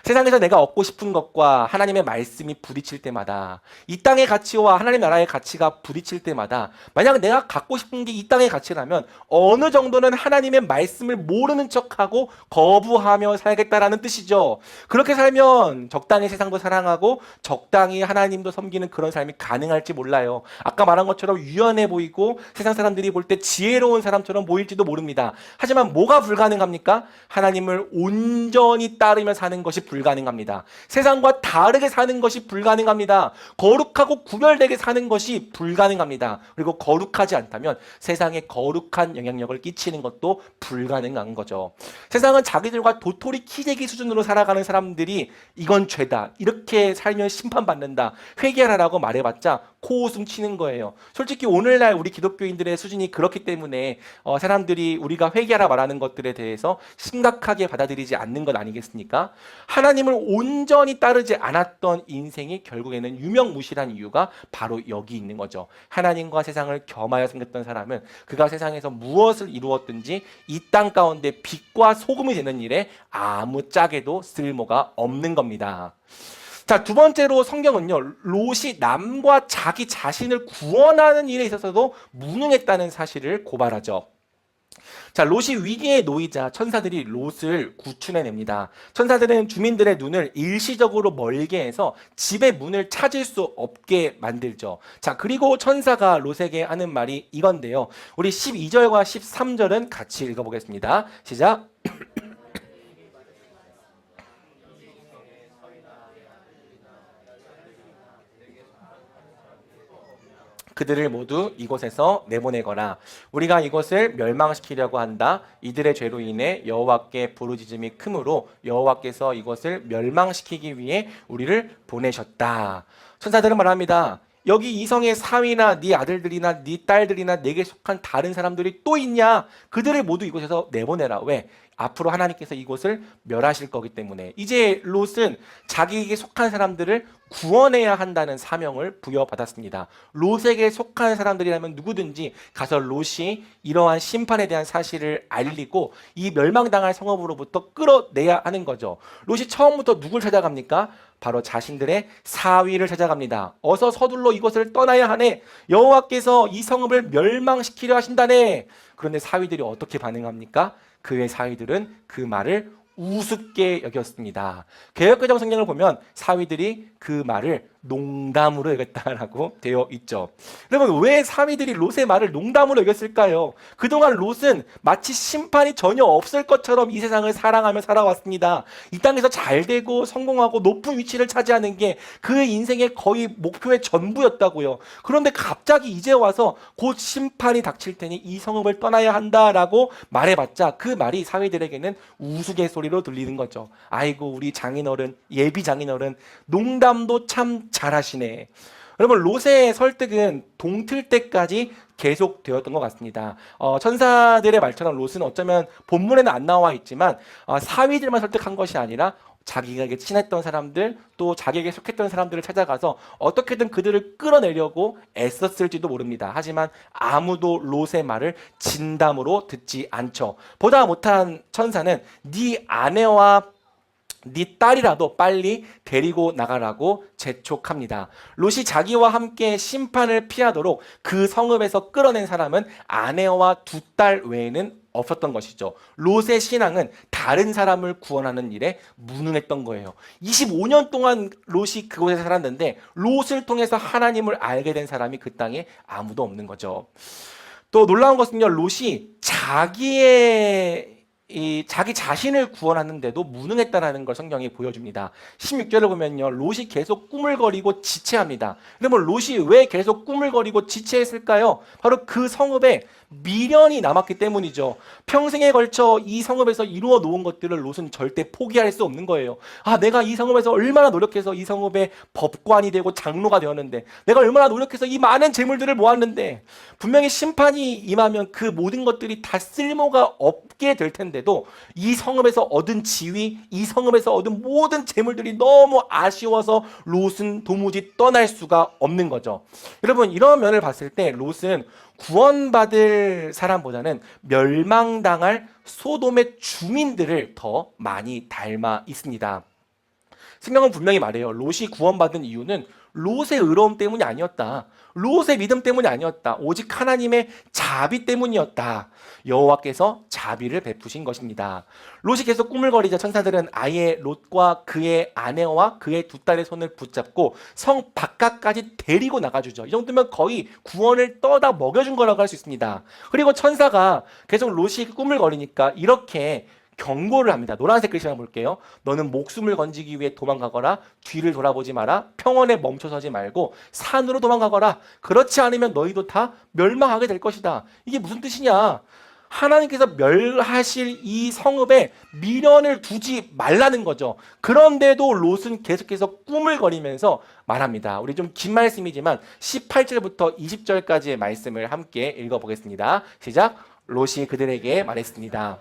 세상에서 내가 얻고 싶은 것과 하나님의 말씀이 부딪힐 때마다, 이 땅의 가치와 하나님 나라의 가치가 부딪힐 때마다 만약 내가 갖고 싶은 게 이 땅의 가치라면 어느 정도는 하나님의 말씀을 모르는 척하고 거부하며 살겠다라는 뜻이죠. 그렇게 살면 적당히 세상도 사랑하고 적당히 하나님도 섬기는 그런 삶이 가능할지 몰라요. 아까 말한 것처럼 유연해 보이고 세상 사람들이 볼 때 지혜로운 사람처럼 보일지도 모릅니다. 하지만 뭐가 불가능합니까? 하나님을 온전히 따르며 사는 것이 불가능합니다. 세상과 다르게 사는 것이 불가능합니다. 거룩하고 구별되게 사는 것이 불가능합니다. 그리고 거룩하지 않다면 세상에 거룩한 영향력을 끼치는 것도 불가능한 거죠. 세상은 자기들과 도토리 키재기 수준으로 살아가는 사람들이 이건 죄다, 이렇게 살면 심판받는다, 회개하라고 말해봤자 듣자마자 코웃음 치는 거예요. 솔직히 오늘날 우리 기독교인들의 수준이 그렇기 때문에 사람들이 우리가 회개하라 말하는 것들에 대해서 심각하게 받아들이지 않는 것 아니겠습니까? 하나님을 온전히 따르지 않았던 인생이 결국에는 유명무실한 이유가 바로 여기 있는 거죠. 하나님과 세상을 겸하여 생겼던 사람은 그가 세상에서 무엇을 이루었든지 이 땅 가운데 빛과 소금이 되는 일에 아무 짝에도 쓸모가 없는 겁니다. 자, 두 번째로 성경은요, 롯이 남과 자기 자신을 구원하는 일에 있어서도 무능했다는 사실을 고발하죠. 자, 롯이 위기에 놓이자 천사들이 롯을 구출해냅니다. 천사들은 주민들의 눈을 일시적으로 멀게 해서 집의 문을 찾을 수 없게 만들죠. 자, 그리고 천사가 롯에게 하는 말이 이건데요. 우리 12절과 13절은 같이 읽어보겠습니다. 시작. 그들을 모두 이곳에서 내보내거라. 우리가 이곳을 멸망시키려고 한다. 이들의 죄로 인해 여호와께 부르짖음이 크므로 여호와께서 이곳을 멸망시키기 위해 우리를 보내셨다. 천사들은 말합니다. 여기 이 성의 사위나 네 아들들이나 네 딸들이나 내게 속한 다른 사람들이 또 있냐? 그들을 모두 이곳에서 내보내라. 왜? 앞으로 하나님께서 이곳을 멸하실 거기 때문에. 이제 롯은 자기에게 속한 사람들을 구원해야 한다는 사명을 부여받았습니다. 롯에게 속한 사람들이라면 누구든지 가서 롯이 이러한 심판에 대한 사실을 알리고 이 멸망당할 성읍으로부터 끌어내야 하는 거죠. 롯이 처음부터 누굴 찾아갑니까? 바로 자신들의 사위를 찾아갑니다. 어서 서둘러 이곳을 떠나야 하네. 여호와께서 이 성읍을 멸망시키려 하신다네. 그런데 사위들이 어떻게 반응합니까? 그의 사위들은 그 말을 우습게 여겼습니다. 개역개정 성경을 보면 사위들이 그 말을 농담으로 여겼다라고 되어 있죠. 여러분, 왜 사위들이 롯의 말을 농담으로 여겼을까요? 그동안 롯은 마치 심판이 전혀 없을 것처럼 이 세상을 사랑하며 살아왔습니다. 이 땅에서 잘 되고 성공하고 높은 위치를 차지하는 게 그의 인생의 거의 목표의 전부였다고요. 그런데 갑자기 이제 와서 곧 심판이 닥칠 테니 이 성읍을 떠나야 한다라고 말해봤자 그 말이 사위들에게는 우스갯소리로 들리는 거죠. 아이고, 우리 장인어른, 예비 장인어른 농담도 참 잘하시네. 여러분, 롯의 설득은 동틀 때까지 계속되었던 것 같습니다. 천사들의 말처럼 롯은 어쩌면 본문에는 안 나와 있지만 사위들만 설득한 것이 아니라 자기에게 친했던 사람들, 또 자기에게 속했던 사람들을 찾아가서 어떻게든 그들을 끌어내려고 애썼을지도 모릅니다. 하지만 아무도 롯의 말을 진담으로 듣지 않죠. 보다 못한 천사는 네 아내와 네 딸이라도 빨리 데리고 나가라고 재촉합니다. 롯이 자기와 함께 심판을 피하도록 그 성읍에서 끌어낸 사람은 아내와 두 딸 외에는 없었던 것이죠. 롯의 신앙은 다른 사람을 구원하는 일에 무능했던 거예요. 25년 동안 롯이 그곳에 살았는데 롯을 통해서 하나님을 알게 된 사람이 그 땅에 아무도 없는 거죠. 또 놀라운 것은요, 롯이 자기 자신을 구원하는데도 무능했다라는 걸 성경이 보여줍니다. 16절을 보면요, 롯이 계속 꾸물거리고 지체합니다. 그러면 롯이 왜 계속 꾸물거리고 지체했을까요? 바로 그 성읍에 미련이 남았기 때문이죠. 평생에 걸쳐 이 성읍에서 이루어 놓은 것들을 롯은 절대 포기할 수 없는 거예요. 내가 이 성읍에서 얼마나 노력해서 이 성읍의 법관이 되고 장로가 되었는데, 내가 얼마나 노력해서 이 많은 재물들을 모았는데, 분명히 심판이 임하면 그 모든 것들이 다 쓸모가 없게 될 텐데도 이 성읍에서 얻은 지위, 이 성읍에서 얻은 모든 재물들이 너무 아쉬워서 롯은 도무지 떠날 수가 없는 거죠. 여러분, 이런 면을 봤을 때 롯은 구원받을 사람보다는 멸망당할 소돔의 주민들을 더 많이 닮아 있습니다. 성경은 분명히 말해요. 롯이 구원받은 이유는 롯의 의로움 때문이 아니었다. 롯의 믿음 때문이 아니었다. 오직 하나님의 자비 때문이었다. 여호와께서 자비를 베푸신 것입니다. 롯이 계속 꾸물거리자 천사들은 아예 롯과 그의 아내와 그의 두 딸의 손을 붙잡고 성 바깥까지 데리고 나가주죠. 이 정도면 거의 구원을 떠다 먹여준 거라고 할 수 있습니다. 그리고 천사가 계속 롯이 꾸물거리니까 이렇게 경고를 합니다. 노란색 글씨만 볼게요. 너는 목숨을 건지기 위해 도망가거라. 뒤를 돌아보지 마라. 평원에 멈춰서지 말고 산으로 도망가거라. 그렇지 않으면 너희도 다 멸망하게 될 것이다. 이게 무슨 뜻이냐? 하나님께서 멸하실 이 성읍에 미련을 두지 말라는 거죠. 그런데도 롯은 계속해서 꾸물거리면서 말합니다. 우리 좀 긴 말씀이지만 18절부터 20절까지의 말씀을 함께 읽어보겠습니다. 시작. 롯이 그들에게 말했습니다.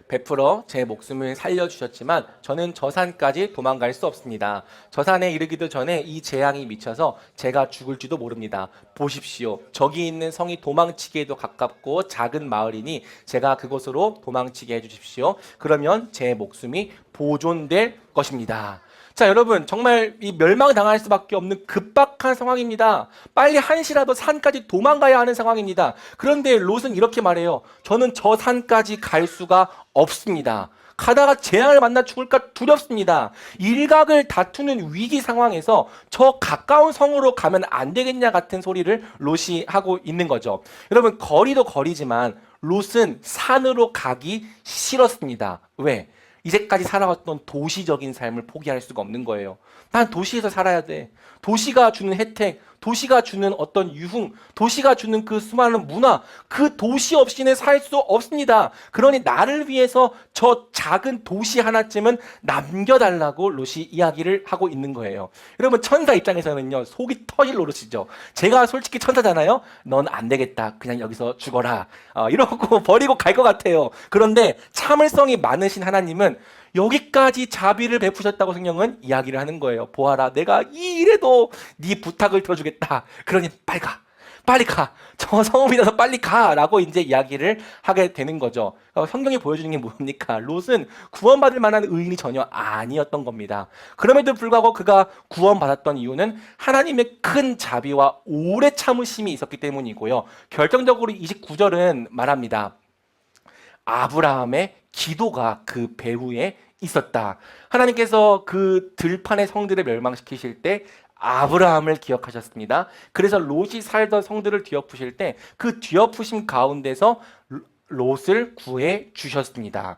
베풀어 제 목숨을 살려주셨지만 저는 저 산까지 도망갈 수 없습니다. 저 산에 이르기도 전에 이 재앙이 미쳐서 제가 죽을지도 모릅니다. 보십시오. 저기 있는 성이 도망치기에도 가깝고 작은 마을이니 제가 그곳으로 도망치게 해주십시오. 그러면 제 목숨이 보존될 것입니다. 자, 여러분, 정말 이 멸망당할 수밖에 없는 급박한 상황입니다. 빨리 한시라도 산까지 도망가야 하는 상황입니다. 그런데 롯은 이렇게 말해요. 저는 저 산까지 갈 수가 없습니다. 가다가 재앙을 만나 죽을까 두렵습니다. 일각을 다투는 위기 상황에서 저 가까운 성으로 가면 안 되겠냐 같은 소리를 롯이 하고 있는 거죠. 여러분, 거리도 거리지만 롯은 산으로 가기 싫었습니다. 왜? 이제까지 살아왔던 도시적인 삶을 포기할 수가 없는 거예요. 난 도시에서 살아야 돼. 도시가 주는 혜택, 도시가 주는 어떤 유흥, 도시가 주는 그 수많은 문화, 그 도시 없이는 살 수 없습니다. 그러니 나를 위해서 저 작은 도시 하나쯤은 남겨달라고 롯이 이야기를 하고 있는 거예요. 여러분, 천사 입장에서는요, 속이 터질 노릇이죠. 제가 솔직히 천사잖아요. 넌 안 되겠다. 그냥 여기서 죽어라. 이러고 버리고 갈 것 같아요. 그런데 참을성이 많으신 하나님은 여기까지 자비를 베푸셨다고 성경은 이야기를 하는 거예요. 보아라, 내가 이 일에도 네 부탁을 들어주겠다. 그러니 빨리 가. 빨리 가. 저 성읍이라서 빨리 가. 라고 이제 이야기를 하게 되는 거죠. 성경이 보여주는 게 뭡니까? 롯은 구원받을 만한 의인이 전혀 아니었던 겁니다. 그럼에도 불구하고 그가 구원받았던 이유는 하나님의 큰 자비와 오래 참으심이 있었기 때문이고요. 결정적으로 29절은 말합니다. 아브라함의 기도가 그 배후에 있었다. 하나님께서 그 들판의 성들을 멸망시키실 때 아브라함을 기억하셨습니다. 그래서 롯이 살던 성들을 뒤엎으실 때 그 뒤엎으심 가운데서 롯을 구해 주셨습니다.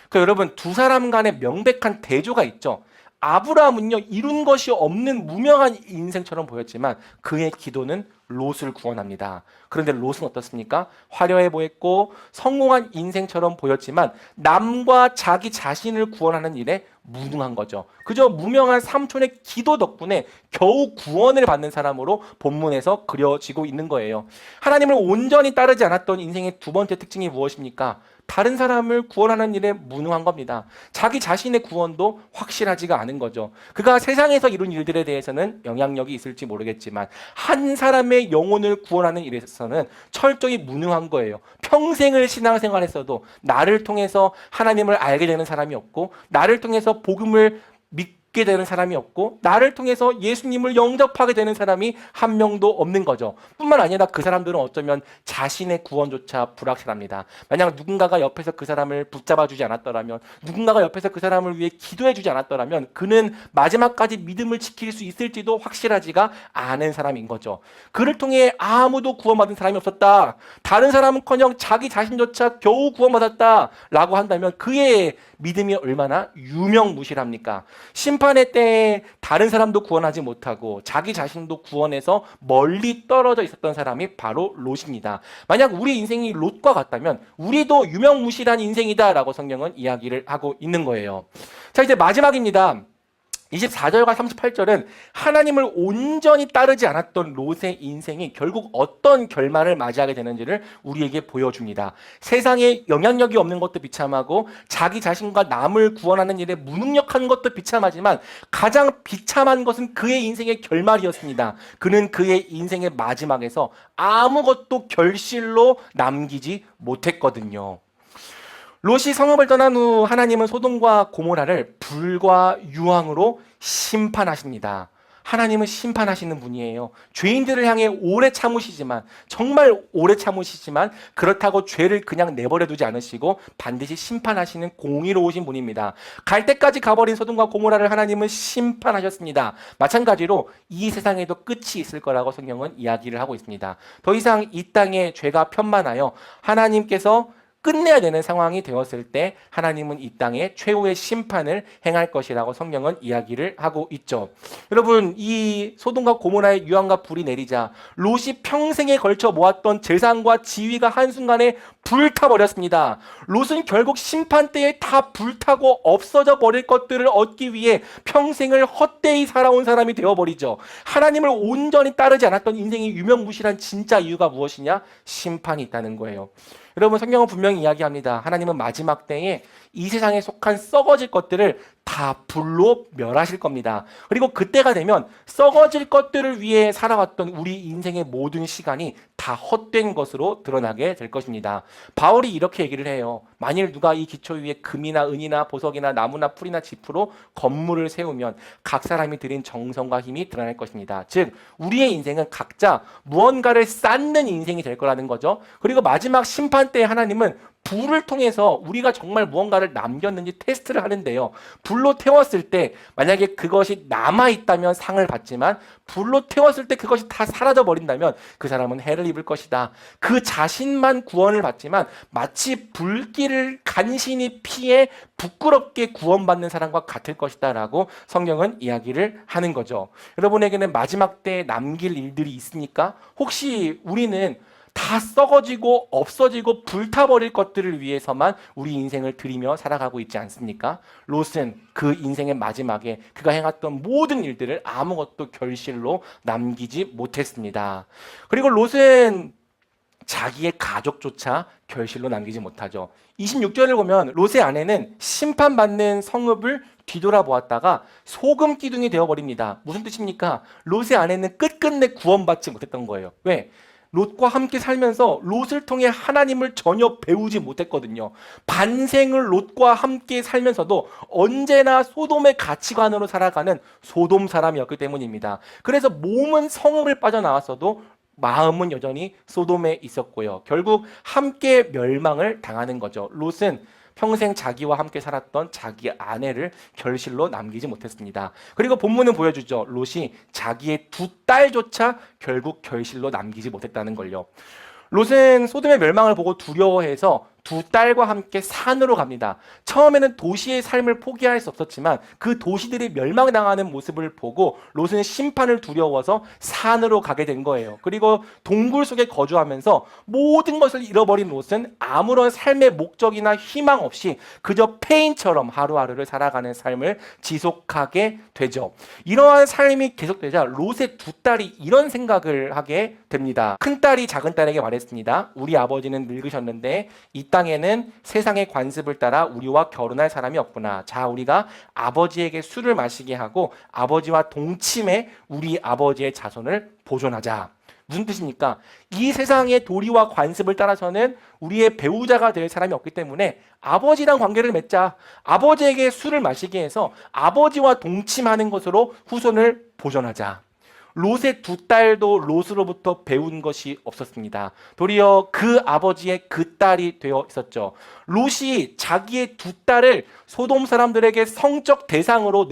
그러니까 여러분, 두 사람 간의 명백한 대조가 있죠. 아브라함은요, 이룬 것이 없는 무명한 인생처럼 보였지만 그의 기도는 롯을 구원합니다. 그런데 롯은 어떻습니까? 화려해 보였고 성공한 인생처럼 보였지만 남과 자기 자신을 구원하는 일에 무능한 거죠. 그저 무명한 삼촌의 기도 덕분에 겨우 구원을 받는 사람으로 본문에서 그려지고 있는 거예요. 하나님을 온전히 따르지 않았던 인생의 두 번째 특징이 무엇입니까? 다른 사람을 구원하는 일에 무능한 겁니다. 자기 자신의 구원도 확실하지가 않은 거죠. 그가 세상에서 이룬 일들에 대해서는 영향력이 있을지 모르겠지만 한 사람의 영혼을 구원하는 일에서는 철저히 무능한 거예요. 평생을 신앙생활했어도 나를 통해서 하나님을 알게 되는 사람이 없고 나를 통해서 복음을 믿게 되는 사람이 없고 나를 통해서 예수님을 영접하게 되는 사람이 한 명도 없는 거죠. 뿐만 아니라 그 사람들은 어쩌면 자신의 구원조차 불확실합니다. 만약 누군가가 옆에서 그 사람을 붙잡아주지 않았더라면, 누군가가 옆에서 그 사람을 위해 기도해주지 않았더라면 그는 마지막까지 믿음을 지킬 수 있을지도 확실하지가 않은 사람인 거죠. 그를 통해 아무도 구원받은 사람이 없었다. 다른 사람은커녕 자기 자신조차 겨우 구원받았다 라고 한다면 그의 믿음이 얼마나 유명무실합니까? 심판의 때에 다른 사람도 구원하지 못하고 자기 자신도 구원해서 멀리 떨어져 있었던 사람이 바로 롯입니다. 만약 우리 인생이 롯과 같다면 우리도 유명무실한 인생이다라고 성경은 이야기를 하고 있는 거예요. 자, 이제 마지막입니다. 24절과 38절은 하나님을 온전히 따르지 않았던 롯의 인생이 결국 어떤 결말을 맞이하게 되는지를 우리에게 보여줍니다. 세상에 영향력이 없는 것도 비참하고 자기 자신과 남을 구원하는 일에 무능력한 것도 비참하지만 가장 비참한 것은 그의 인생의 결말이었습니다. 그는 그의 인생의 마지막에서 아무것도 결실로 남기지 못했거든요. 롯이 성읍을 떠난 후 하나님은 소돔과 고모라를 불과 유황으로 심판하십니다. 하나님은 심판하시는 분이에요. 죄인들을 향해 오래 참으시지만, 정말 오래 참으시지만 그렇다고 죄를 그냥 내버려 두지 않으시고 반드시 심판하시는 공의로우신 분입니다. 갈 때까지 가버린 소돔과 고모라를 하나님은 심판하셨습니다. 마찬가지로 이 세상에도 끝이 있을 거라고 성경은 이야기를 하고 있습니다. 더 이상 이 땅에 죄가 편만하여 하나님께서 끝내야 되는 상황이 되었을 때 하나님은 이 땅에 최후의 심판을 행할 것이라고 성경은 이야기를 하고 있죠. 여러분, 이 소돔과 고모라의 유황과 불이 내리자 롯이 평생에 걸쳐 모았던 재산과 지위가 한순간에 불타버렸습니다. 롯은 결국 심판 때에 다 불타고 없어져 버릴 것들을 얻기 위해 평생을 헛되이 살아온 사람이 되어버리죠. 하나님을 온전히 따르지 않았던 인생의 유명무실한 진짜 이유가 무엇이냐? 심판이 있다는 거예요. 여러분, 성경은 분명히 이야기합니다. 하나님은 마지막 때에 이 세상에 속한 썩어질 것들을 다 불로 멸하실 겁니다. 그리고 그때가 되면 썩어질 것들을 위해 살아왔던 우리 인생의 모든 시간이 다 헛된 것으로 드러나게 될 것입니다. 바울이 이렇게 얘기를 해요. 만일 누가 이 기초 위에 금이나 은이나 보석이나 나무나 풀이나 짚으로 건물을 세우면 각 사람이 들인 정성과 힘이 드러날 것입니다. 즉 우리의 인생은 각자 무언가를 쌓는 인생이 될 거라는 거죠. 그리고 마지막 심판 때 하나님은 불을 통해서 우리가 정말 무언가를 남겼는지 테스트를 하는데요. 불로 태웠을 때 만약에 그것이 남아있다면 상을 받지만 불로 태웠을 때 그것이 다 사라져 버린다면 그 사람은 해를 입을 것이다. 그 자신만 구원을 받지만 마치 불길을 간신히 피해 부끄럽게 구원받는 사람과 같을 것이다 라고 성경은 이야기를 하는 거죠. 여러분에게는 마지막 때에 남길 일들이 있습니까? 혹시 우리는 다 썩어지고 없어지고 불타버릴 것들을 위해서만 우리 인생을 들이며 살아가고 있지 않습니까? 롯은 그 인생의 마지막에 그가 행했던 모든 일들을 아무것도 결실로 남기지 못했습니다. 그리고 롯은 자기의 가족조차 결실로 남기지 못하죠. 26절을 보면 롯의 아내는 심판받는 성읍을 뒤돌아보았다가 소금 기둥이 되어버립니다. 무슨 뜻입니까? 롯의 아내는 끝끝내 구원받지 못했던 거예요. 왜? 롯과 함께 살면서 롯을 통해 하나님을 전혀 배우지 못했거든요. 반생을 롯과 함께 살면서도 언제나 소돔의 가치관으로 살아가는 소돔 사람이었기 때문입니다. 그래서 몸은 성읍을 빠져나왔어도 마음은 여전히 소돔에 있었고요. 결국 함께 멸망을 당하는 거죠. 롯은 평생 자기와 함께 살았던 자기 아내를 결실로 남기지 못했습니다. 그리고 본문은 보여주죠. 롯이 자기의 두 딸조차 결국 결실로 남기지 못했다는 걸요. 롯은 소돔의 멸망을 보고 두려워해서 두 딸과 함께 산으로 갑니다. 처음에는 도시의 삶을 포기할 수 없었지만 그 도시들이 멸망당하는 모습을 보고 롯은 심판을 두려워서 산으로 가게 된 거예요. 그리고 동굴 속에 거주하면서 모든 것을 잃어버린 롯은 아무런 삶의 목적이나 희망 없이 그저 페인처럼 하루하루를 살아가는 삶을 지속하게 되죠. 이러한 삶이 계속되자 롯의 두 딸이 이런 생각을 하게 됩니다. 큰딸이 작은딸에게 말했습니다. 우리 아버지는 늙으셨는데 이 땅에는 세상의 관습을 따라 우리와 결혼할 사람이 없구나. 자, 우리가 아버지에게 술을 마시게 하고 아버지와 동침해 우리 아버지의 자손을 보존하자. 무슨 뜻입니까? 이 세상의 도리와 관습을 따라서는 우리의 배우자가 될 사람이 없기 때문에 아버지랑 관계를 맺자. 아버지에게 술을 마시게 해서 아버지와 동침하는 것으로 후손을 보존하자. 롯의 두 딸도 롯으로부터 배운 것이 없었습니다. 도리어 그 아버지의 그 딸이 되어 있었죠. 롯이 자기의 두 딸을 소돔 사람들에게 성적 대상으로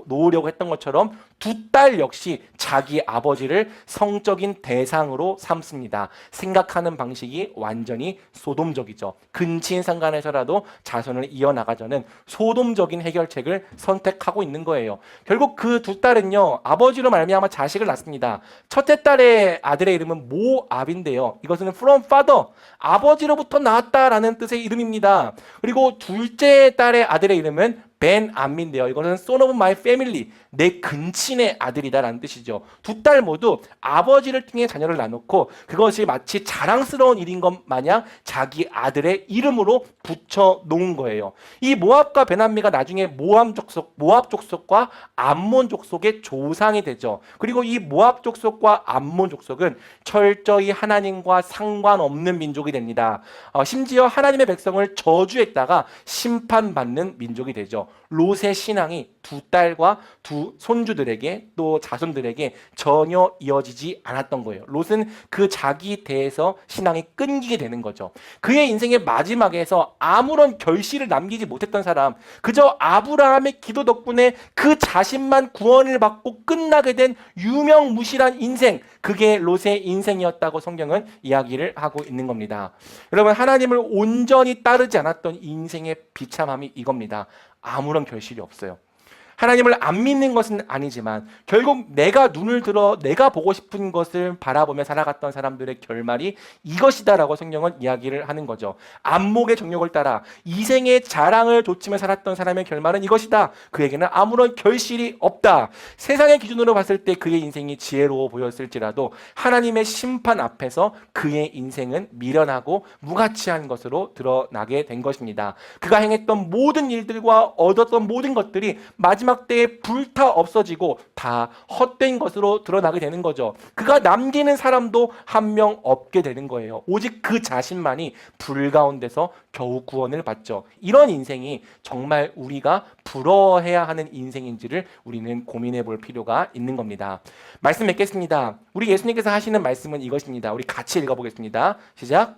놓으려고 했던 것처럼 두 딸 역시 자기 아버지를 성적인 대상으로 삼습니다. 생각하는 방식이 완전히 소돔적이죠. 근친상간에서라도 자손을 이어나가자는 소돔적인 해결책을 선택하고 있는 거예요. 결국 그 두 딸은요, 아버지로 말미암아 자식을 낳습니다. 첫째 딸의 아들의 이름은 모압인데요. 이것은 from father, 아버지로부터 나왔다라는 뜻의 이름입니다. 그리고 둘째 딸의 아들의 이름은 벤 암민데요. 이것은 son of my family, 내 근친의 아들이다라는 뜻이죠. 두 딸 모두 아버지를 통해 자녀를 낳고 그것이 마치 자랑스러운 일인 것 마냥 자기 아들의 이름으로 붙여 놓은 거예요. 이 모압과 베남미가 나중에 모압 족속과 암몬 족속의 조상이 되죠. 그리고 이 모압 족속과 암몬 족속은 철저히 하나님과 상관없는 민족이 됩니다. 심지어 하나님의 백성을 저주했다가 심판받는 민족이 되죠. 롯의 신앙이 두 딸과 두 손주들에게 또 자손들에게 전혀 이어지지 않았던 거예요. 롯은 그 자기 대에서 신앙이 끊기게 되는 거죠. 그의 인생의 마지막에서 아무런 결실을 남기지 못했던 사람, 그저 아브라함의 기도 덕분에 그 자신만 구원을 받고 끝나게 된 유명무실한 인생, 그게 롯의 인생이었다고 성경은 이야기를 하고 있는 겁니다. 여러분, 하나님을 온전히 따르지 않았던 인생의 비참함이 이겁니다. 아무런 결실이 없어요. 하나님을 안 믿는 것은 아니지만 결국 내가 눈을 들어 내가 보고 싶은 것을 바라보며 살아갔던 사람들의 결말이 이것이다라고 성경은 이야기를 하는 거죠. 안목의 정욕을 따라 이생의 자랑을 좇으며 살았던 사람의 결말은 이것이다. 그에게는 아무런 결실이 없다. 세상의 기준으로 봤을 때 그의 인생이 지혜로워 보였을지라도 하나님의 심판 앞에서 그의 인생은 미련하고 무가치한 것으로 드러나게 된 것입니다. 그가 행했던 모든 일들과 얻었던 모든 것들이 마지막 때에 불타 없어지고 다 헛된 것으로 드러나게 되는 거죠. 그가 남기는 사람도 한 명 없게 되는 거예요. 오직 그 자신만이 불 가운데서 겨우 구원을 받죠. 이런 인생이 정말 우리가 부러워해야 하는 인생인지를 우리는 고민해 볼 필요가 있는 겁니다. 말씀 맺겠습니다. 우리 예수님께서 하시는 말씀은 이것입니다. 우리 같이 읽어보겠습니다. 시작.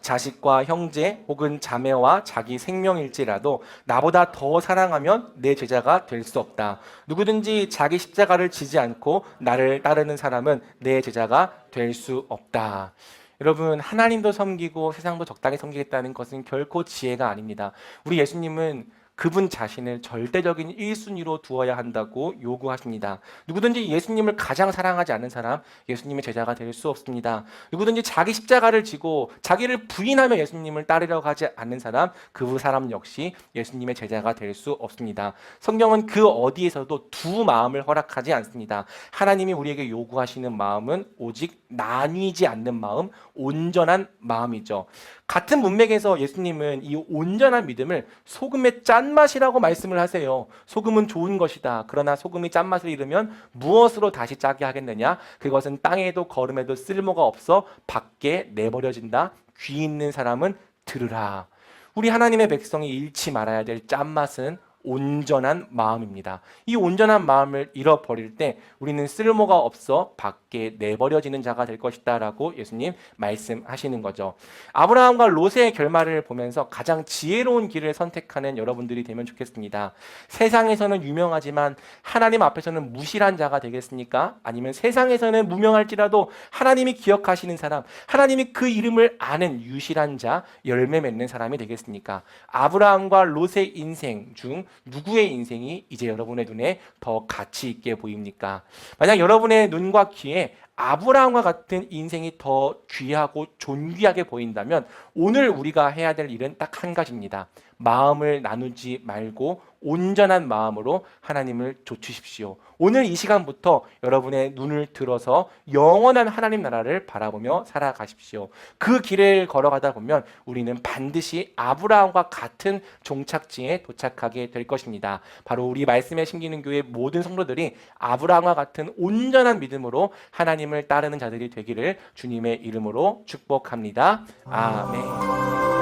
자식과 형제 혹은 자매와 자기 생명일지라도 나보다 더 사랑하면 내 제자가 될 수 없다. 누구든지 자기 십자가를 지지 않고 나를 따르는 사람은 내 제자가 될 수 없다. 여러분, 하나님도 섬기고 세상도 적당히 섬기겠다는 것은 결코 지혜가 아닙니다. 우리 예수님은 그분 자신을 절대적인 1순위로 두어야 한다고 요구하십니다. 누구든지 예수님을 가장 사랑하지 않는 사람, 예수님의 제자가 될 수 없습니다. 누구든지 자기 십자가를 지고 자기를 부인하며 예수님을 따르려고 하지 않는 사람, 그 사람 역시 예수님의 제자가 될 수 없습니다. 성경은 그 어디에서도 두 마음을 허락하지 않습니다. 하나님이 우리에게 요구하시는 마음은 오직 나뉘지 않는 마음, 온전한 마음이죠. 같은 문맥에서 예수님은 이 온전한 믿음을 소금의 짠맛이라고 말씀을 하세요. 소금은 좋은 것이다. 그러나 소금이 짠맛을 잃으면 무엇으로 다시 짜게 하겠느냐? 그것은 땅에도 거름에도 쓸모가 없어 밖에 내버려진다. 귀 있는 사람은 들으라. 우리 하나님의 백성이 잃지 말아야 될 짠맛은 온전한 마음입니다. 이 온전한 마음을 잃어버릴 때 우리는 쓸모가 없어 밖에 내버려지는 자가 될 것이다 라고 예수님 말씀하시는 거죠. 아브라함과 롯의 결말을 보면서 가장 지혜로운 길을 선택하는 여러분들이 되면 좋겠습니다. 세상에서는 유명하지만 하나님 앞에서는 무실한 자가 되겠습니까? 아니면 세상에서는 무명할지라도 하나님이 기억하시는 사람, 하나님이 그 이름을 아는 유실한 자, 열매 맺는 사람이 되겠습니까? 아브라함과 롯의 인생 중 누구의 인생이 이제 여러분의 눈에 더 가치 있게 보입니까? 만약 여러분의 눈과 귀에 아브라함과 같은 인생이 더 귀하고 존귀하게 보인다면 오늘 우리가 해야 될 일은 딱 한 가지입니다. 마음을 나누지 말고 온전한 마음으로 하나님을 좇으십시오. 오늘 이 시간부터 여러분의 눈을 들어서 영원한 하나님 나라를 바라보며 살아가십시오. 그 길을 걸어가다 보면 우리는 반드시 아브라함과 같은 종착지에 도착하게 될 것입니다. 바로 우리 말씀에 심기는 교회 모든 성도들이 아브라함과 같은 온전한 믿음으로 하나님을 따르는 자들이 되기를 주님의 이름으로 축복합니다. 아멘.